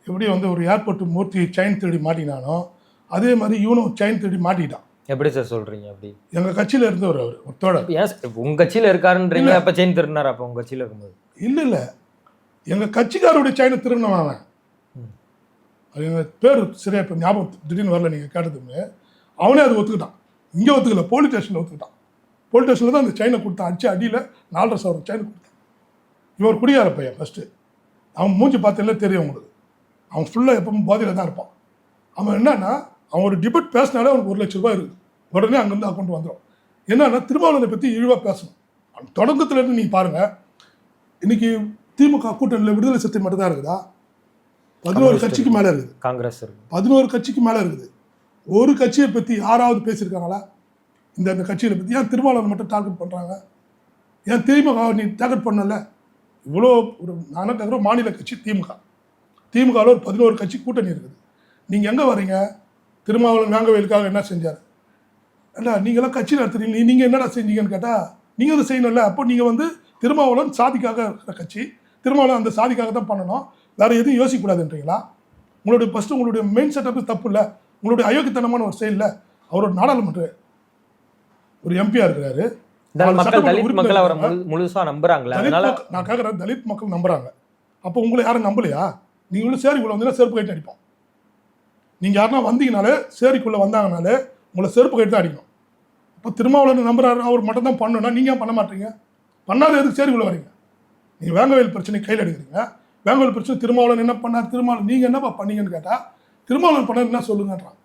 எப்படி வந்து ஒரு ஏர்போர்ட் மூர்த்தி செயின் திருடி மாட்டினானோ அதே மாதிரி இவனும் செயின் திருடி மாட்டிட்டான். எப்படி சார் சொல்றீங்க? அப்படி எங்க கட்சியில இருந்தவர் அவர் ஒரு தோழர். ஏன் சார் உங்க கட்சியில இருக்காருன்றீங்க? அப்ப செயின் திருடினார் அப்ப உங்க கட்சியில இருக்கும்போது? இல்ல எங்க கட்சிக்காரோடைய செயினை திருடினவன் அவன். அது எங்க பேர் சரியா இப்போ ஞாபகம் திடீர்னு வரல, நீங்கள் கேட்டதுமே அவனே அது ஒத்துக்கிட்டான். இங்கே ஒத்துக்கல, போலீஸ் ஸ்டேஷனில் ஒத்துக்கிட்டான். போலீஸ் ஸ்டேஷனில் தான் அந்த செயினை கொடுத்தான். அடிச்சு அடியில் 4.5 சவரம் செயினை கொடுத்தான். இவன் ஒரு குடியார பையன். ஃபஸ்ட்டு அவன் மூஞ்சி பார்த்தாலே தெரியும் உங்களுக்கு. அவன் ஃபுல்லாக எப்பவும் போதையில் தான் இருப்பான். அவன் என்னன்னா அவன் ஒரு டிபேட் பேசினாலே அவனுக்கு 1 லட்ச ரூபாய் இருக்குது. உடனே அங்கேருந்து அக்கௌண்ட் வந்துடும். என்னன்னா திருமாவளவனை பற்றி இழிவாக பேசணும். அவன் தொடக்கத்துலேருந்து நீங்கள் பாருங்கள், இன்னைக்கு திமுக கூட்டணியில் விடுதலை சிறுத்தை மட்டும் தான் இருக்குதா? 11 கட்சிக்கு மேலே இருக்குது. காங்கிரஸ் இருக்கு. 11 கட்சிக்கு மேலே இருக்குது. ஒரு கட்சியை பற்றி யாராவது பேசியிருக்காங்களா? இந்த கட்சியை பற்றி ஏன் திருமாவளவன் மட்டும் டார்கெட் பண்ணுறாங்க? ஏன் திமுக நீ டார்கெட் பண்ணல? இவ்வளோ ஒரு நானே மாநில கட்சி திமுக. திமுகவில் ஒரு 11 கட்சி கூட்டணி இருக்குது. நீங்கள் எங்கே வரீங்க? திருமாவளவன் வேங்கவேலுக்காக என்ன செஞ்சார்? இல்லை நீங்களாம் கட்சி நடத்துறீங்க, நீங்கள் என்னடா செஞ்சீங்கன்னு கேட்டால் நீங்கள் அதை செய்யணும்ல. அப்போ நீங்கள் வந்து திருமாவளவன் சாதிக்காக இருக்கிற கட்சி, திருமாவளவன் அந்த சாதிக்காக தான் பண்ணணும், வேறு எதுவும் யோசிக்கக்கூடாதுன்றீங்களா? உங்களுடைய ஃபஸ்ட்டு உங்களுடைய மெயின் செட்டப்பு தப்பு இல்லை, உங்களுடைய அயோக்கியத்தனமான ஒரு செயல். அவர் ஒரு நாடாளுமன்ற ஒரு எம்பியாக இருக்கிறாரு. தலித் மக்கள் அவரை முழுசா நம்புறாங்களா? நான் கேட்குறேன், தலித் மக்கள் நம்புறாங்க. அப்போ உங்களை யாரும் நம்பலையா? நீங்களும் சேரிக்குள்ளே வந்தீங்கன்னா செருப்பு கைட்டு அடிப்போம். நீங்கள் யாருன்னா வந்தீங்கனாலே, சேரிக்குள்ளே வந்தாங்கனாலே உங்களை செருப்பு கைட்டு தான் அடிக்கணும். இப்போ திருமாவளவன் நம்புறாரு, அவர் மட்டும் தான் பண்ணணும்னா நீங்கள் ஏன் பண்ண மாட்டீங்க? பண்ணாத எதுக்கு சேரிக்குள்ளே வரீங்க? நீங்கள் வேங்கவேல் பிரச்சனை கையில் எடுக்கிறீங்க. வேங்கவேல் பிரச்சனை திருமாவளவன் என்ன பண்ணார்? திருமாவளவன் நீங்கள் என்னப்பா பண்ணீங்கன்னு கேட்டால் திருமாவளவன் பண்ணார் என்ன சொல்லுங்கன்றான்.